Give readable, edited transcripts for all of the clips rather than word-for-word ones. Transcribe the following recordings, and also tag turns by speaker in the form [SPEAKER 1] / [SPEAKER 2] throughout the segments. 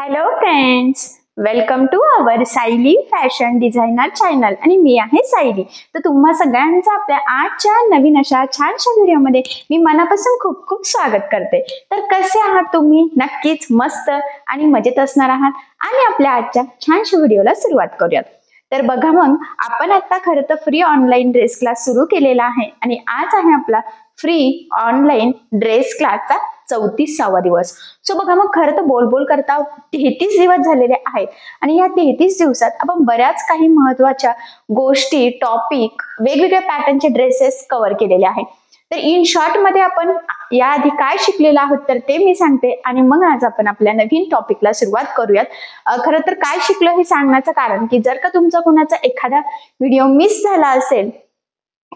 [SPEAKER 1] Hello friends, welcome to our Sayali fashion designer channel आणि मी आहे सायली। तर तुम्हा सगळ्यांचं आपल्या आजच्या नवीन अशा छानशा व्हिडिओमध्ये मी मनापासून खूप खूप स्वागत करते। तर कसे आहात तुम्ही? नक्कीच मस्त आणि मजेत असणार आहात आणि आपल्या आजच्या छानशा व्हिडिओला सुरुवात करूयात। तर बघा, मग आपण आता खरं तर फ्री ऑनलाईन ड्रेस क्लास सुरू केलेला आहे आणि आज आहे आपला फ्री ऑनलाईन ड्रेस क्लासचा 34वा दिवस। सो बघा, मग खरं तर बोल करता 33 दिवस झालेले आहेत आणि या 33 दिवसात आपण बऱ्याच काही महत्त्वाच्या गोष्टी, टॉपिक, वेगवेगळ्या पॅटर्नचे ड्रेसेस कव्हर केलेले आहेत। तर इन शॉर्ट मध्ये आपण याआधी काय शिकलेलो आहोत तर ते मी सांगते आणि मग आज आपण आपल्या नवीन टॉपिकला सुरुवात करूयात। खरं तर काय शिकलो हे सांगण्याचं कारण की जर का तुमचा कोणाचा एखादा व्हिडिओ मिस झाला असेल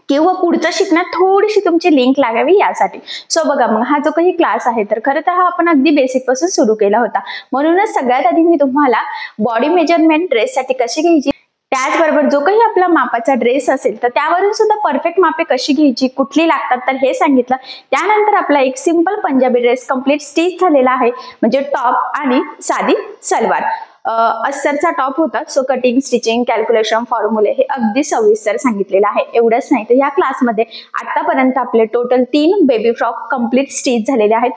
[SPEAKER 1] किंवा पुढचं शिकण्यात थोडीशी तुमची लिंक लागावी यासाठी। सो बघा, मग हा जो काही क्लास आहे तर खरं तर हा आपण अगदी बेसिक पासून सुरू केला होता। म्हणूनच सगळ्यात आधी मी तुम्हाला बॉडी मेजरमेंट ड्रेससाठी कशी घ्यायची, त्याचबरोबर जो काही आपला मापाचा ड्रेस असेल तर त्यावरून सुद्धा परफेक्ट मापे कशी घ्यायची, कुठली लागतात तर हे सांगितलं। त्यानंतर आपला एक simple Punjabi dress complete stitch झालेला आहे, म्हणजे टॉप आणि साधी सलवार। अस्तरचा टॉप होता। सो कटिंग, स्टिचिंग, कॅल्क्युलेशन, फॉर्म्युले हे अगदी सविस्तर सांगितलेलं आहे। एवढंच नाही तर या क्लासमध्ये आतापर्यंत आपले total 3 baby frock complete stitch झालेले आहेत।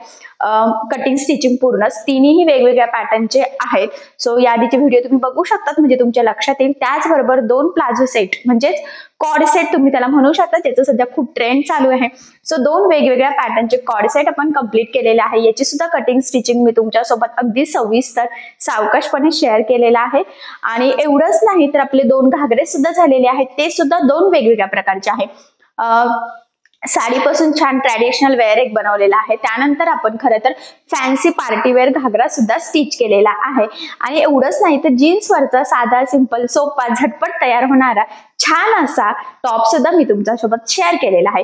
[SPEAKER 1] कटिंग, स्टिचिंग पूर्णच तिन्ही वेगवेगळ्या पॅटर्नचे आहेत। सो याआधीचे व्हिडिओ तुम्ही बघू शकतात, म्हणजे तुमच्या लक्षात येईल। त्याचबरोबर 2 प्लाझो सेट म्हणजेच कॉर्ड सेट तुम्ही त्याला म्हणू शकता, त्याचं सध्या खूप ट्रेंड चालू आहे। सो 2 वेगवेगळ्या पॅटर्नचे कॉर्ड सेट आपण कंप्लीट केलेले आहे। याची सुद्धा कटिंग, स्टिचिंग मी तुमच्यासोबत अगदी सविस्तर सावकाशपणे शेअर केलेला आहे। आणि एवढंच नाही तर आपले 2 घागरे सुद्धा झालेले आहेत, ते सुद्धा 2 वेगवेगळ्या प्रकारचे आहेत। साडीपासून छान ट्रॅडिशनल वेअर एक बनवलेला आहे। त्यानंतर आपण खरं तर फॅन्सी पार्टी वेअर घागरा सुद्धा स्टिच केलेला आहे। आणि एवढंच नाही तर जीन्स वरचा साधा, सिंपल, सोपा, झटपट तयार होणारा छान असा टॉप सुद्धा मी तुमच्यासोबत शेअर केलेला आहे।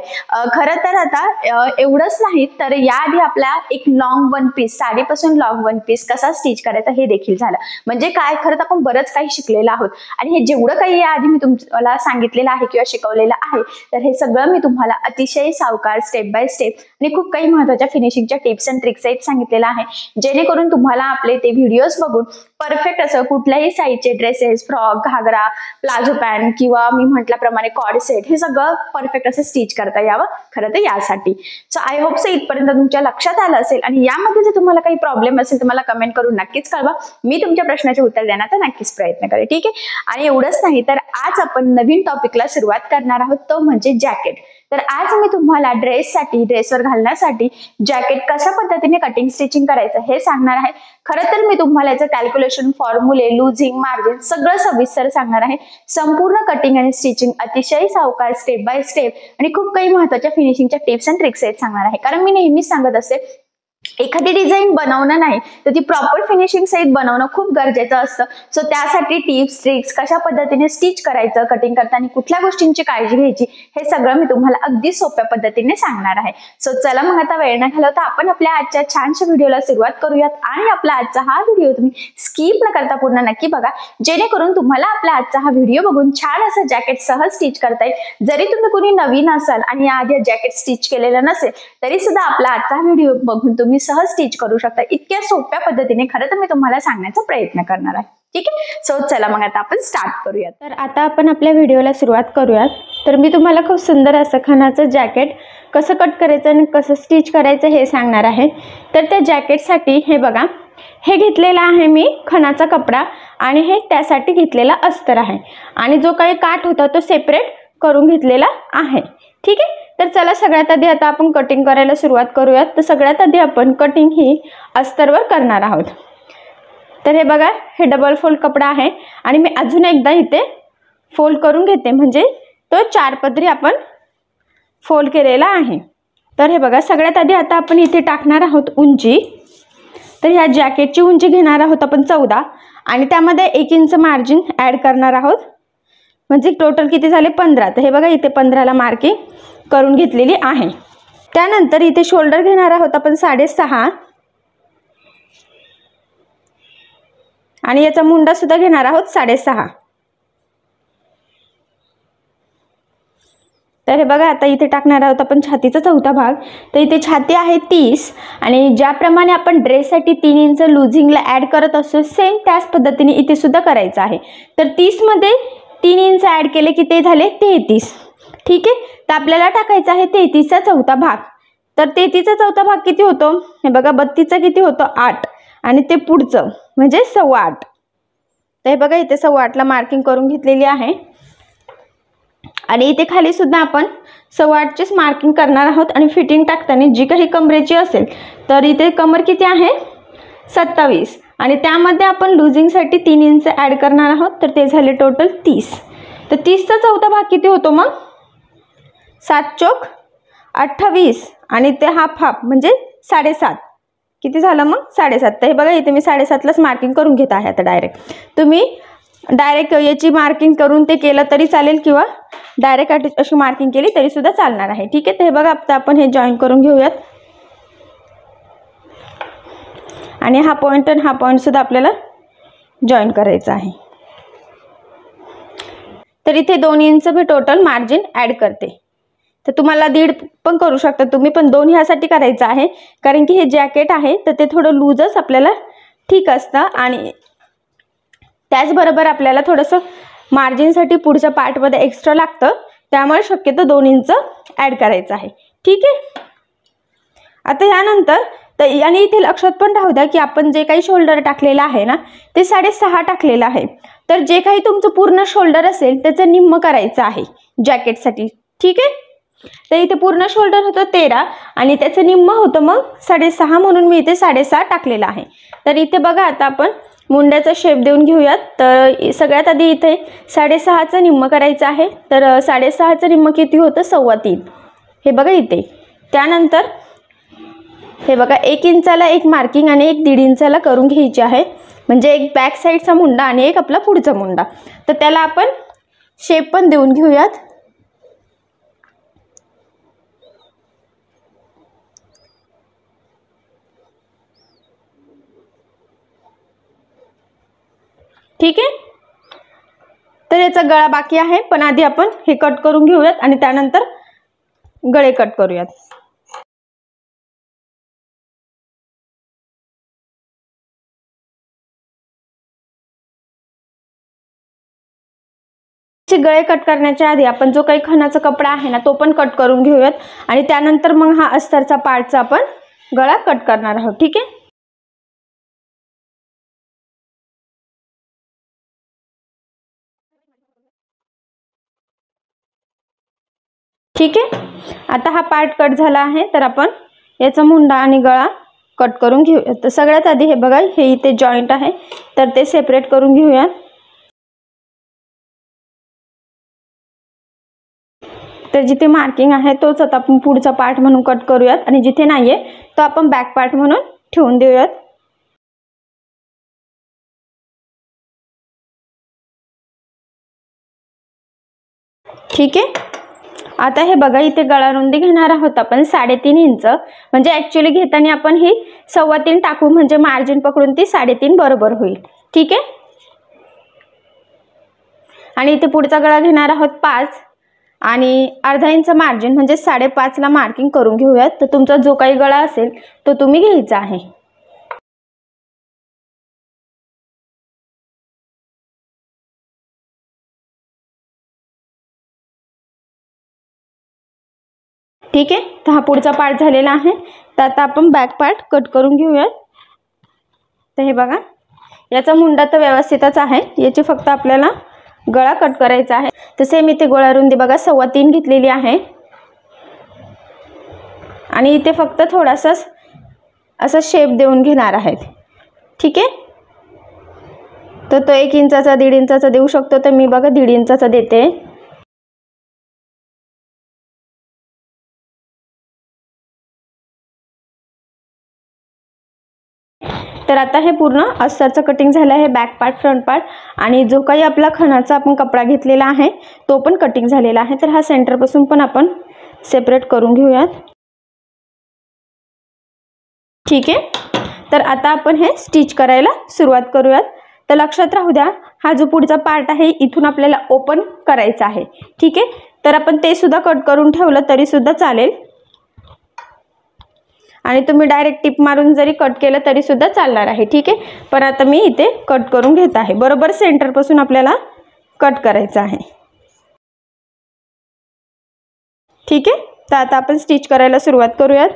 [SPEAKER 1] खरं तर आता एवढंच नाही तर याआधी आपला एक लॉंग वन पीस, साडीपासून लॉंग वन पीस कसा स्टिच करायचा हे देखील झालं। म्हणजे काय, खरं तर आपण बरंच काही शिकलेलं आहोत आणि हे जेवढं काही याआधी मी तुम्हाला सांगितलेलं आहे किंवा शिकवलेलं आहे तर हे सगळं मी तुम्हाला अतिशय सावकार, स्टेप बाय स्टेप आणि खूप काही महत्त्वाच्या फिनिशिंगच्या टिप्स अँड ट्रिक्स आहेत सांगितलेलं आहे, जेणेकरून तुम्हाला आपले ते व्हिडिओज बघून परफेक्ट असं कुठल्याही साईजचे ड्रेसेस, फ्रॉक, घागरा, प्लाझो पॅन्ट किंवा मी म्हटल्याप्रमाणे कॉर्ड सेट हे सगळं परफेक्ट असं स्टिच करता यावं खरं तर यासाठी। सो आय होप सो इथपर्यंत तुमच्या लक्षात आलं असेल आणि यामध्ये जर तुम्हाला काही प्रॉब्लेम असेल तर मला कमेंट करून नक्कीच कळवा, मी तुमच्या प्रश्नाचे उत्तर देण्याचा नक्कीच प्रयत्न करेन, ठीक आहे। आणि एवढंच नाही तर आज आपण नवीन टॉपिकला सुरुवात करणार आहोत, तो म्हणजे जॅकेट। तर आज मी तुम्हाला ड्रेसवर घालण्यासाठी जॅकेट कशा पद्धतीने कटिंग, स्टिचिंग करायचं हे सांगणार आहे। खरं तर मी तुम्हाला याचं कॅल्क्युलेशन, फॉर्म्युले, लुझिंग, मार्जिन सगळं सविस्तर सांगणार आहे। संपूर्ण कटिंग आणि स्टिचिंग अतिशय सावकार, स्टेप बाय स्टेप आणि खूप काही महत्त्वाच्या फिनिशिंगच्या टिप्स अँड ट्रिक्स आहेत सांगणार आहे। कारण मी नेहमीच सांगत असते, एखादी डिझाईन बनवणं नाही तर ती प्रॉपर फिनिशिंग सहित बनवणं खूप गरजेचं असतं। सो त्यासाठी टिप्स, ट्रिक्स, कशा पद्धतीने स्टिच करायचं, कटिंग करताना कुठल्या गोष्टींची काळजी घ्यायची हे सगळं मी तुम्हाला अगदी सोप्या पद्धतीने सांगणार आहे। सो चला मग आता वेळ न घालवता आपण आपल्या आजच्या छानशा व्हिडिओला सुरुवात करूयात आणि आपला आजचा हा व्हिडिओ तुम्ही स्किप न करता पूर्ण नक्की बघा, जेणेकरून तुम्हाला आपला आजचा हा व्हिडिओ बघून छान असं जॅकेट सहज स्टिच करता येईल। जरी तुम्ही कोणी नवीन असाल आणि आधी जॅकेट स्टिच केलेलं नसेल तरी सुद्धा आपला आजचा व्हिडिओ बघून तुम्ही सहज स्टिच करू शकता। इतक्या सोप्या पद्धतीने खरं तर मी तुम्हाला सांगण्याचा प्रयत्न करणार आहे, ठीक आहे। सो चला मग आता आपण स्टार्ट करूयात।
[SPEAKER 2] तर आता आपण आपल्या व्हिडिओला सुरुवात करूयात। तर मी तुम्हाला खूप सुंदर असं खणाचं जॅकेट कसं कट करायचं आणि कसं स्टिच करायचं हे सांगणार आहे। तर त्या जॅकेटसाठी हे बघा, हे घेतलेलं आहे मी खणाचा कपडा आणि हे त्यासाठी घेतलेला अस्तर आहे आणि जो काही काठ होता तो सेपरेट करून घेतलेला आहे, ठीक आहे। तर चला सगळ्यात आधी आता आपण कटिंग करायला सुरुवात करूयात। तर सगळ्यात आधी आपण कटिंग ही अस्तरवर करणार आहोत। तर हे बघा, हे डबल फोल्ड कपडा आहे आणि मी अजून एकदा इथे फोल्ड करून घेते, म्हणजे तो 4 पदरी आपण फोल्ड केलेला आहे। तर हे बघा, सगळ्यात आधी आता आपण इथे टाकणार आहोत उंची। तर ह्या जॅकेटची उंची घेणार आहोत आपण 14 आणि त्यामध्ये 1 इंच मार्जिन ॲड करणार आहोत, म्हणजे टोटल किती झाले 15। तर हे बघा, इथे 15ला मार्किंग करून घेतलेली आहे। त्यानंतर इथे शोल्डर घेणार आहोत आपण 6.5 आणि याचा मुंडा सुद्धा घेणार आहोत 6.5। तर हे बघा आता इथे टाकणार आहोत आपण छातीचा चौथा भाग. तर इथे छाती आहे 30 आणि ज्याप्रमाणे आपण ड्रेससाठी 3 इंच लुझिंगला ॲड करत असतो सेम त्याच पद्धतीने इथे सुद्धा करायचं आहे. तर 30 मध्ये 3 इंच ॲड केले की ते झाले 33. ठीक आहे, तर आपल्याला टाकायचा आहे 33चा चौथा भाग. तर 33चा चौथा भाग किती होतो, हे बघा 32चा किती होतो 8 आणि ते पुढचं म्हणजे 8.25. तर हे बघा इथे 8.25ला मार्किंग करून घेतलेली आहे आणि इथे खाली सुद्धा आपण 8.25चीच मार्किंग करणार आहोत. आणि फिटिंग टाकताना जी काही कमरेची असेल तर इथे कमर किती आहे 27 आणि त्यामध्ये आपण लुझिंगसाठी 3 इंच ॲड करणार आहोत. तर ते झाले टोटल 30. तर 30चा चौथा भाग किती होतो मग 7 चोक 28 आणि ते हाफ म्हणजे 7.5. किती झालं मग 7.5. तर हे बघा इथे मी 7.5लाच मार्किंग करून घेत आहे. आता तुम्ही डायरेक्ट याची मार्किंग करून ते केलं तरी चालेल किंवा डायरेक्ट अशी मार्किंग केली तरी सुद्धा चालणार आहे. ठीक आहे, तर हे बघा आता आपण हे जॉईन करून घेऊयात आणि हा पॉईंट आणि हा पॉईंट सुद्धा आपल्याला जॉईन करायचा आहे. तर इथे 2 इंच मी टोटल मार्जिन ॲड करते. तर तुम्हाला 1.5 पण करू शकता तुम्ही, पण 2 ह्यासाठी करायचं आहे कारण की हे जॅकेट आहे तर ते थोडं लूजच आपल्याला ठीक असतं आणि त्याचबरोबर आपल्याला थोडंसं मार्जिनसाठी पुढच्या पार्टमध्ये एक्स्ट्रा लागतं, त्यामुळे शक्यतो 2 इंच ॲड करायचं आहे. ठीक आहे, आता यानंतर तर आणि इथे लक्षात पण राहू द्या की आपण जे काही शोल्डर टाकलेलं आहे ना ते 6.5 टाकलेलं आहे. तर जे काही तुमचं पूर्ण शोल्डर असेल त्याचं निम्म करायचं आहे जॅकेटसाठी. ठीक आहे, तर इथे पूर्ण शोल्डर होतं 13 आणि त्याचं निम्म होतं मग 6.5 म्हणून मी इथे 6.5 टाकलेलं आहे. तर इथे बघा आता आपण मुंड्याचा शेप देऊन घेऊयात. तर सगळ्यात आधी इथे 6.5चं निम्म करायचं आहे. तर 6.5चं निम्म किती होतं 3.25. हे बघा इथे. त्यानंतर हे बघा 1 इंचाला एक मार्किंग आणि 1.5 इंचाला करून घ्यायची आहे, म्हणजे एक बॅक साईडचा मुंडा आणि एक आपला पुढचा मुंडा. तर त्याला आपण शेप पण देऊन घेऊयात. ठीक आहे, तर याचा गळा बाकी आहे पण आधी आपण हे कट करून घेऊयात आणि त्यानंतर गळे कट करूयात. गळे कट करण्याच्या आधी आपण जो काही खणाचा कपडा आहे ना तो पण कट करून घेऊयात आणि त्यानंतर मग हा अस्तरचा पार्टचा आपण गळा कट करणार आहोत. ठीक आहे, ठीक आहे. आता हा पार्ट कट झाला आहे तर आपण याचा मुंडा आणि गळा कट करून घेऊयात. तर सगळ्यात आधी हे बघा हे इथे जॉईंट आहे तर ते सेपरेट करून घेऊयात. तर जिथे मार्किंग आहे तोच आता आपण पुढचा पार्ट म्हणून कट करूयात आणि जिथे नाहीये तो आपण बॅक पार्ट म्हणून ठेवून देऊयात. ठीक आहे, आता हे बघा इथे गळा रुंदी घेणार आहोत आपण 3.5 इंच, म्हणजे ॲक्च्युली घेताना आपण ही 3.25 टाकू म्हणजे मार्जिन पकडून ती 3.5 बरोबर होईल. ठीक आहे, आणि इथे पुढचा गळा घेणार आहोत 5 आणि अर्धा इंच मार्जिन म्हणजे 5.5ला मार्किंग करून घेऊयात. तर तुमचा जो काही गळा असेल तो तुम्ही घ्यायचा आहे. ठीक आहे, तर हा पुढचा पार्ट झालेला आहे. तर आता आपण बॅक पार्ट कट करून घेऊयात. तर हे बघा याचा मुंडा तर व्यवस्थितच आहे, याची फक्त आपल्याला गळा कट करायचा आहे. तर सेम इथे गोळा रुंदी बघा 3.25 घेतलेली आहे आणि इथे फक्त थोडासा असा शेप देऊन घेणार आहेत. ठीक आहे, तर तो 1 इंचाचा 1.5 इंचाचा देऊ शकतो, तर मी बघा 1.5 इंचाचा देते. तर आता हे पूर्ण अस्तरचं कटिंग झालं आहे, बॅक पार्ट फ्रंट पार्ट आणि जो काही आपला खणाचा आपण कपडा घेतलेला आहे तो पण कटिंग झालेला आहे. तर हा सेंटरपासून पण आपण सेपरेट करून घेऊयात. ठीक आहे, तर आता आपण हे स्टिच करायला सुरुवात करूयात. तर लक्षात राहू द्या हा जो पुढचा पार्ट आहे इथून आपल्याला ओपन करायचा आहे. ठीक आहे, तर आपण ते सुद्धा कट करून ठेवलं तरी सुद्धा चालेल, आणि तुम्ही डायरेक्ट टिप मारून जरी कट केलं तरी सुद्धा चालणार आहे. ठीक आहे, पण आता मी इथे कट करून घेत आहे. बरोबर सेंटरपासून आपल्याला कट करायचं आहे. ठीक आहे, तर आता आपण स्टिच करायला सुरुवात करूयात.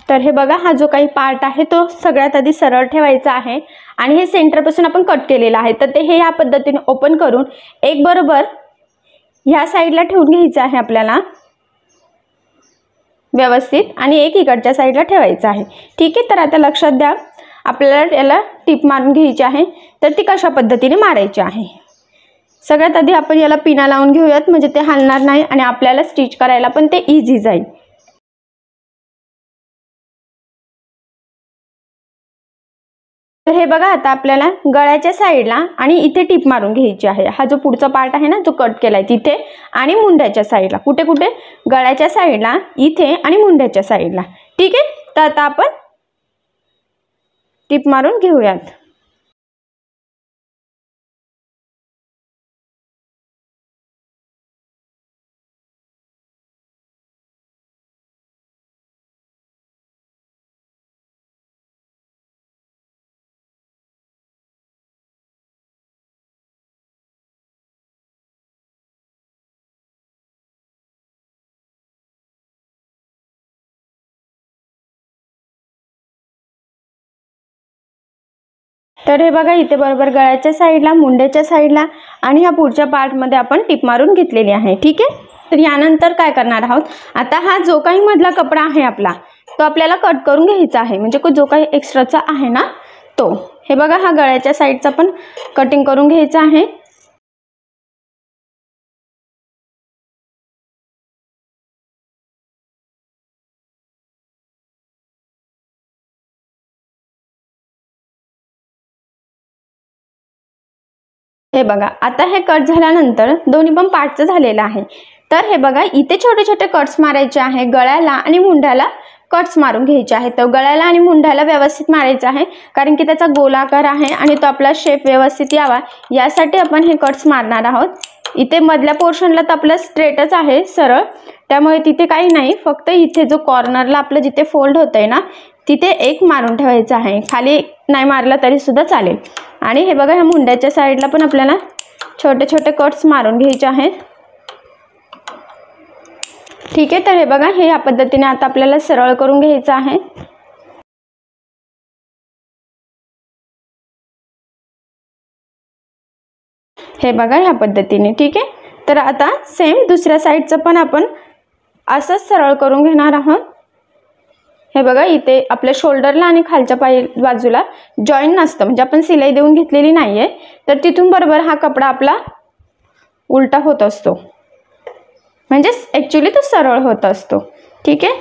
[SPEAKER 2] तर हे बघा, हा जो काही पार्ट आहे तो सगळ्यात आधी सरळ ठेवायचा आहे आणि हे सेंटरपासून आपण कट केलेलं आहे. तर ते हे या पद्धतीने ओपन करून एक बरोबर ह्या साईडला ठेवून घ्यायचं आहे आपल्याला व्यवस्थित, आणि एक इकडच्या साईडला ठेवायचं आहे. ठीक आहे, तर आता लक्षात द्या, आपल्याला याला टिप मारून घ्यायची आहे. तर ती कशा पद्धतीने मारायची आहे. सगळ्यात आधी आपण याला पिना लावून घेऊयात, म्हणजे ते हलणार नाही आणि आपल्याला स्टिच करायला पण ते इझी जाईल. तर हे बघा, आता आपल्याला गळ्याच्या साईडला आणि इथे टिप मारून घ्यायची आहे. हा जो पुढचा पार्ट आहे ना, जो कट केलाय तिथे, आणि मुंड्याच्या साईडला. कुठे कुठे? गळ्याच्या साईडला, इथे आणि मुंड्याच्या साईडला. ठीक आहे, तर आता आपण टिप मारून घेऊयात. तर हे बघा, इथे बरोबर गळ्याच्या साईडला, मुंड्याच्या साईडला आणि ह्या पुढच्या पार्टमध्ये आपण टिप मारून घेतलेली आहे. ठीक आहे, तर यानंतर काय करणार आहोत, आता हा जो काही मधला कपडा आहे आपला, तो आपल्याला कट करून घ्यायचा आहे. म्हणजे जो काही एक्स्ट्राचा आहे ना तो. हे बघा, हा गळ्याच्या साईडचा पण कटिंग करून घ्यायचा आहे. हे बघा, आता हे कट झाल्यानंतर दोन्ही पण पार्टचं झालेलं आहे. तर हे बघा, इथे छोटे छोटे कट्स मारायचे आहे. गळ्याला आणि मुंड्याला कट्स मारून घ्यायचे आहेत. तर गळ्याला आणि मुंड्याला व्यवस्थित मारायचं आहे, कारण की त्याचा गोलाकार आहे आणि तो आपला शेप व्यवस्थित यावा यासाठी आपण हे कट्स मारणार आहोत. इथे मधल्या पोर्शनला तर आपलं स्ट्रेटच आहे, सरळ, त्यामुळे तिथे काही नाही. फक्त इथे जो कॉर्नरला आपलं जिथे फोल्ड होतंय ना, तिथे एक मारून ठेवायचं आहे. खाली नाही मारला तरी सुद्धा चालेल. आणि हे बघा, ह्या मुंड्याच्या साईडला पण आपल्याला छोटे छोटे कट्स मारून घ्यायचे आहेत. ठीक आहे, तर हे बघा, हे या पद्धतीने आता आपल्याला सरळ करून घ्यायचं आहे. हे बघा, ह्या पद्धतीने. ठीक आहे, तर आता सेम दुसऱ्या साईडचं पण आपण असंच सरळ करून घेणार आहोत. हे बघा, इथे आपल्या शोल्डरला आणि खालच्या बाजूला जॉईंट नसतं, म्हणजे आपण सिलाई देऊन घेतलेली नाहीये, तर तिथून बरोबर हा कपडा आपला उलटा होत असतो, म्हणजे ऍक्च्युली तो सरळ होत असतो. ठीक आहे,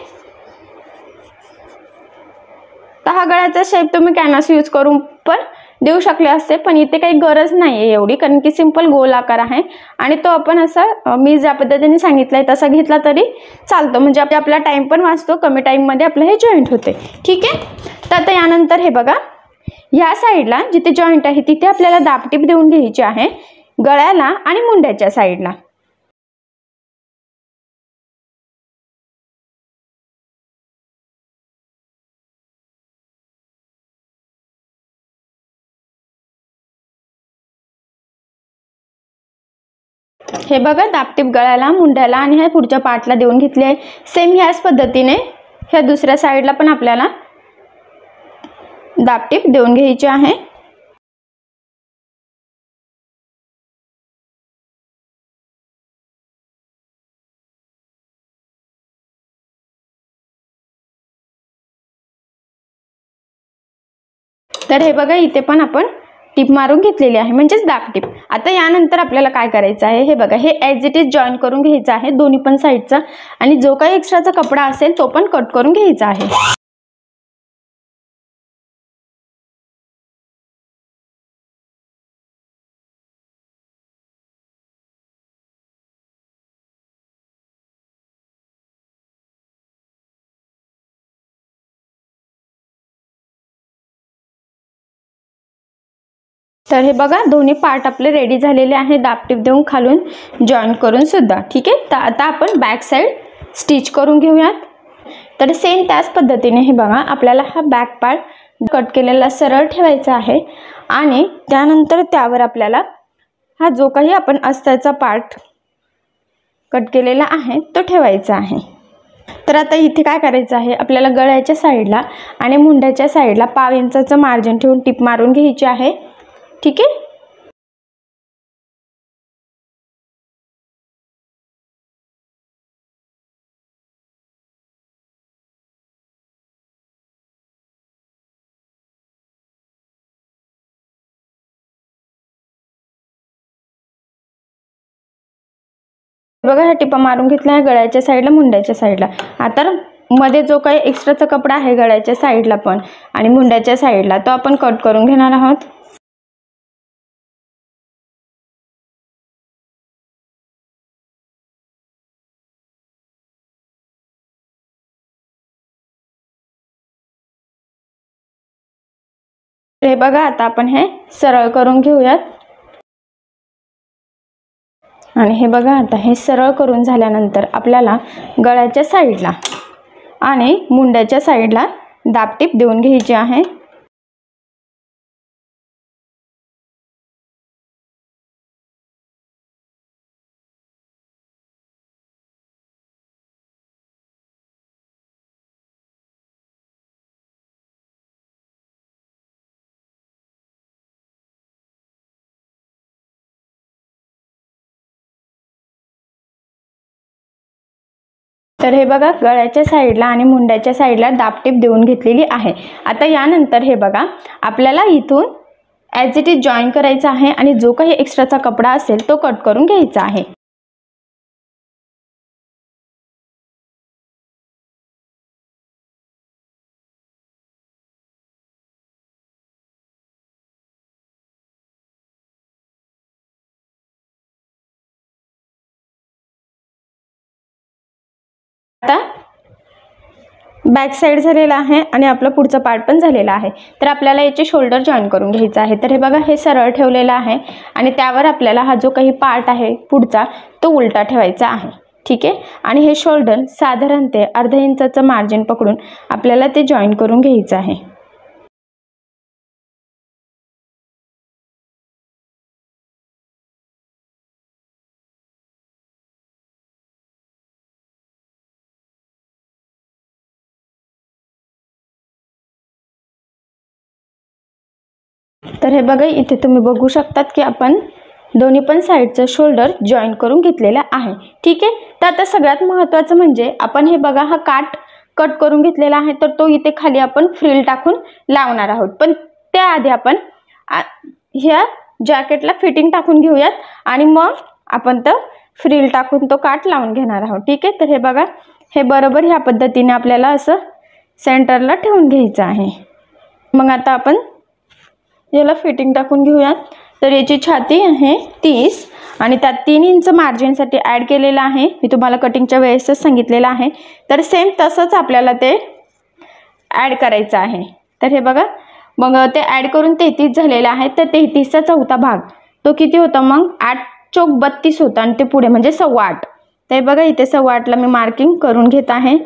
[SPEAKER 2] तर हा गळ्याचा शेप तुम्ही कॅनव्हास यूज करून पण देऊ शकले असते, पण इथे काही गरज नाही आहे एवढी, कारण की सिंपल गोल आकार आहे आणि तो आपण असा मी ज्या पद्धतीने सांगितलंय तसा घेतला तरी चालतो. म्हणजे आपला टाइम पण वाचतो, कमी टाइममध्ये आपलं हे जॉईंट होते. ठीक आहे, तर आता यानंतर हे बघा, ह्या साईडला जिथे जॉईंट आहे तिथे आपल्याला दाबटीप देऊन घ्यायची आहे, गळ्याला आणि मुंड्याच्या साईडला. हे बघा, दाबटीप गळ्याला, मुंड्याला आणि ह्या पुढच्या पार्टला देऊन घेतली आहे. सेम ह्याच पद्धतीने ह्या दुसऱ्या साईडला पण आपल्याला दाबटीप देऊन घ्यायची आहे. तर हे बघा, इथे पण आपण टिप मारून घेतलेली आहे, म्हणजेच दाबटीप. आता यानंतर आपल्याला काय करायचं आहे, हे बघा, हे ॲज इट इज जॉईन करून घ्यायचं आहे दोन्ही पण साईडचा, आणि जो काही एक्स्ट्राचा कपडा असेल तो पण कट करून घ्यायचा आहे. तर हे बघा दोन्ही पार्ट आपले रेडी झालेले आहे, दाबटीप देऊन खालून जॉईन करून सुद्धा. ठीक आहे, तर आता आपण बॅक साईड स्टिच करून घेऊयात. तर सेम त्याच पद्धतीने हे बघा आपल्याला हा बॅक पार्ट कट केलेला सरळ ठेवायचा आहे आणि त्यानंतर त्यावर आपल्याला हा जो काही आपण अस्ताचा पार्ट कट केलेला आहे तो ठेवायचा आहे. तर आता इथे काय करायचं आहे, आपल्याला गळ्याच्या साईडला आणि मुंड्याच्या साईडला 1/2 इंचाचं मार्जिन ठेवून टिप मारून घ्यायची आहे. ठीक आहे, बघा ह्या टिपा मारून घेतल्या आहे गळ्याच्या साईडला मुंड्याच्या साईडला. आता मध्ये जो काही एक्स्ट्राचा कपडा आहे गळ्याच्या साईडला पण आणि मुंड्याच्या साईडला तो आपण कट करून घेणार आहोत. हे बघा आता आपण हे सरळ करून घेऊयात. आणि हे बघा आता हे सरळ करून झाल्यानंतर आपल्याला गळ्याच्या साईडला आणि मुंड्याच्या साईडला दाबटीप देऊन घ्यायची आहे. तर हे बघा गळ्याच्या साईडला आणि मुंड्याच्या साईडला दाबटीप देऊन घेतलेली आहे. आता यानंतर हे बघा आपल्याला इथून ॲज इट इज जॉईन करायचं आहे आणि जो काही एक्स्ट्राचा कपडा असेल तो कट करून घ्यायचा आहे. आता बॅक साईड झालेला आहे आणि आपला पुढचा पार्ट पण झालेला आहे. तर आपल्याला याचे शोल्डर जॉईन करून घ्यायचं आहे. तर हे बघा हे सरळ ठेवलेलं आहे आणि त्यावर आपल्याला हा जो काही पार्ट आहे पुढचा तो उलटा ठेवायचा आहे. ठीक आहे, आणि हे शोल्डर साधारणतः अर्धा इंचाचं मार्जिन पकडून आपल्याला ते जॉईन करून घ्यायचं आहे. तर हे बघा इथे तुम्ही बघू शकतात की आपण दोन्ही पण साईडचं शोल्डर जॉईन करून घेतलेला आहे. ठीक आहे, तर आता सगळ्यात महत्त्वाचं म्हणजे आपण हे बघा हा काट कट करून घेतलेला आहे तर तो इथे खाली आपण फ्रिल टाकून लावणार आहोत. पण त्याआधी आपण ह्या जॅकेटला फिटिंग टाकून घेऊयात आणि मग आपण तर फ्रिल टाकून तो काट लावून घेणार आहोत. ठीक आहे, तर हे बघा हे बरोबर ह्या पद्धतीने आपल्याला असं सेंटरला ठेवून घ्यायचं आहे. मग आता आपण याला फिटिंग टाकून घेऊयात. तर याची छाती आहे 30 आणि त्यात 3 इंच मार्जिनसाठी ॲड केलेलं आहे. मी तुम्हाला कटिंगच्या वेळेसच सांगितलेलं आहे. तर सेम तसंच आपल्याला ते ॲड करायचं आहे. तर हे बघा मग ते ॲड करून 33 झालेलं आहे. तर 33चा चौथा भाग तो किती होता मग 8 चौक 32 होता आणि ते पुढे म्हणजे 8.25. तर बघा इथे 8.25ला मी मार्किंग करून घेत आहे.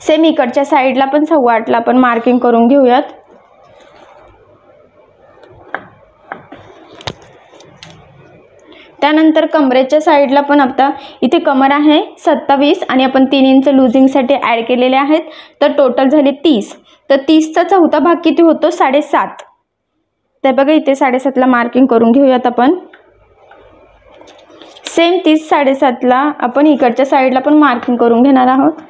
[SPEAKER 2] सेम इकडच्या साईडला पण 8.25ला आपण मार्किंग करून घेऊयात. त्यानंतर कमरेच्या साईडला पण आता इथे कमर आहे 27 आणि आपण 3 इंच लुझिंगसाठी ॲड केलेले आहेत. तर टोटल झाले 30. तर 30चा चौथा भाग किती होतो 7.5. तर बघा इथे 7.5ला मार्किंग करून घेऊयात आपण. सेम 30 7.5ला आपण इकडच्या साईडला पण मार्किंग करून घेणार आहोत.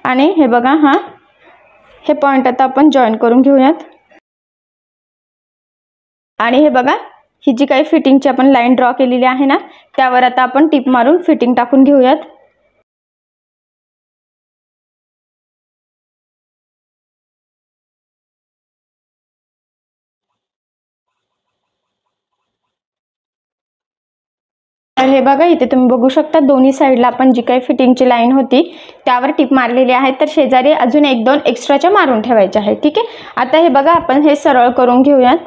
[SPEAKER 2] आणि हे बघा हे पॉईंट आता आपण जॉईन करून घेऊयात. आणि हे बघा ही जी काही फिटिंगची आपण लाईन ड्रॉ केलेली आहे ना त्यावर आता आपण टिप मारून फिटिंग टाकून घेऊयात. तर हे बघा इथे तुम्ही बघू शकता दोन्ही साईडला आपण जी काही फिटिंगची लाईन होती त्यावर टिप मारलेली आहे. तर शेजारी अजून 1-2 एक्स्ट्राच्या मारून ठेवायच्या आहे. ठीक आहे, आता हे बघा आपण हे सरळ करून घेऊयात.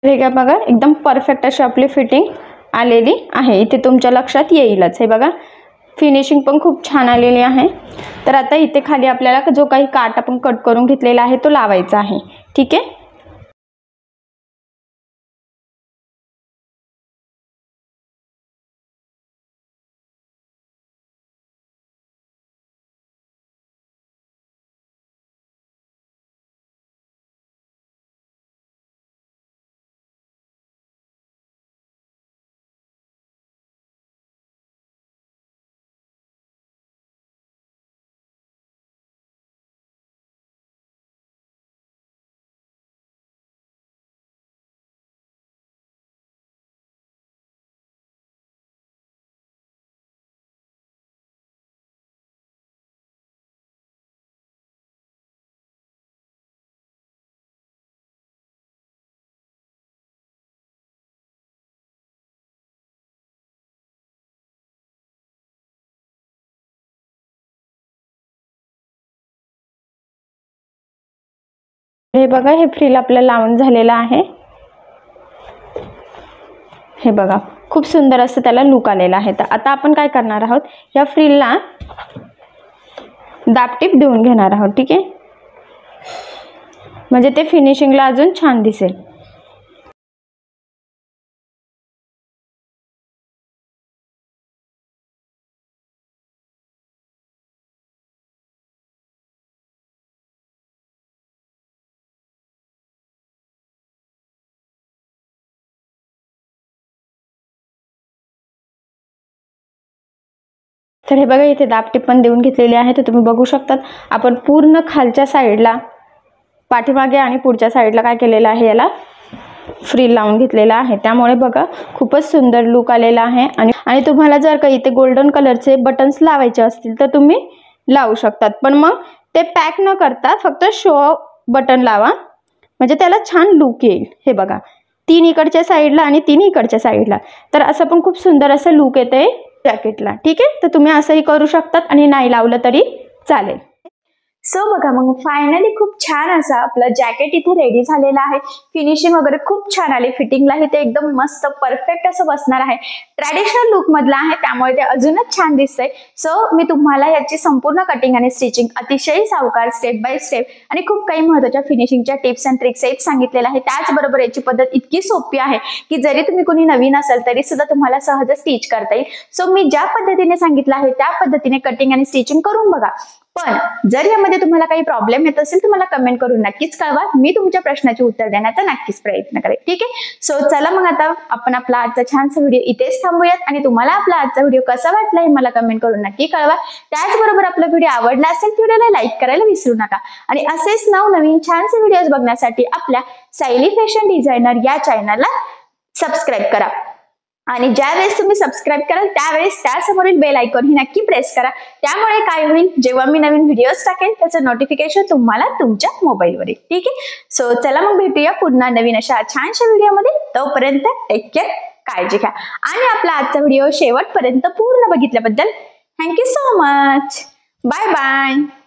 [SPEAKER 2] हे का बघा, एकदम परफेक्ट अशी आपली फिटिंग आलेली आहे. इथे तुमच्या लक्षात येईलच. हे बघा, फिनिशिंग पण खूप छान आलेली आहे. तर आता इथे खाली आपल्याला जो काही काट आपण कट करून घेतलेला आहे तो लावायचा आहे. ठीक आहे. हे बघा, हे फ्रिल आपल्याला लावून झालेलं आहे. हे बघा, खूप सुंदर असं त्याला लुक आलेला आहे. तर आता आपण काय करणार आहोत, या फ्रिलला दाबटीप देऊन घेणार आहोत. ठीक आहे, म्हणजे ते फिनिशिंगला अजून छान दिसेल. तर हे बघा, इथे दाबटीप पण देऊन घेतलेली आहे. तर तुम्ही बघू शकतात, आपण पूर्ण खालच्या साईडला, पाठीमागे आणि पुढच्या साईडला काय केलेलं आहे, याला फ्रिल लावून घेतलेला आहे. त्यामुळे बघा, खूपच सुंदर लुक आलेला आहे. आणि तुम्हाला जर का इथे गोल्डन कलरचे बटन्स लावायचे असतील तर तुम्ही लावू शकतात. पण मग ते पॅक न करता फक्त शो बटन लावा, म्हणजे त्याला छान लुक येईल. हे बघा, 3 इकडच्या साईडला आणि 3 इकडच्या साईडला. तर असं पण खूप सुंदर असं लुक येते जॅकेटला. ठीक आहे, तर तुम्ही असंही करू शकतात आणि नाही लावलं तरी चालेल.
[SPEAKER 1] सो बघा, मग फायनली खूप छान असं आपलं जॅकेट इथे रेडी झालेलं आहे. फिनिशिंग वगैरे खूप छान आली, फिटिंगलाही ते एकदम मस्त परफेक्ट असं बसणार आहे. ट्रॅडिशनल लुक मधलं आहे, त्यामुळे ते अजूनच छान दिसतंय. सो मी तुम्हाला याची संपूर्ण कटिंग आणि स्टिचिंग अतिशय सावकाश, स्टेप बाय स्टेप आणि खूप काही महत्त्वाच्या फिनिशिंगच्या टिप्स अँड ट्रिक्स सांगितलेल्या आहे. त्याचबरोबर याची पद्धत इतकी सोपी आहे की जरी तुम्ही कोणी नवीन असाल तरी सुद्धा तुम्हाला सहज स्टिच करता येईल. सो मी ज्या पद्धतीने सांगितलं आहे त्या पद्धतीने कटिंग आणि स्टिचिंग करून बघा. पण जर यामध्ये तुम्हाला काही प्रॉब्लेम येत असेल तर मला कमेंट करून नक्कीच कळवा. मी तुमच्या प्रश्नाचे उत्तर देण्याचा नक्कीच प्रयत्न करेन. ठीक आहे, सो चला मग आता आपण आपला आजचा छानसा व्हिडिओ इथेच थांबूयात. आणि तुम्हाला आपला आजचा व्हिडिओ कसा वाटला हे मला कमेंट करून नक्की कळवा. त्याचबरोबर आपला व्हिडिओ आवडला असेल तर व्हिडिओला लाईक करायला विसरू नका. आणि असेच नवनवीन छानसे व्हिडिओज बघण्यासाठी आपल्या सायली फॅशन डिझायनर या चॅनलला सबस्क्राईब करा. आणि ज्यावेळेस तुम्ही सबस्क्राईब कराल त्यावेळेस त्यासमोरील बेल आयकॉन ही नक्की प्रेस करा. त्यामुळे काय होईल, जेव्हा मी नवीन व्हिडिओज टाकेल त्याचं नोटिफिकेशन तुम्हाला तुमच्या मोबाईलवर येईल. ठीक आहे, सो चला मग भेटूया पुन्हा नवीन अशा छानशा व्हिडिओमध्ये. तोपर्यंत टेक केअर, काळजी घ्या. आणि आपला आजचा व्हिडिओ शेवटपर्यंत पूर्ण बघितल्याबद्दल thank you so much. Bye bye.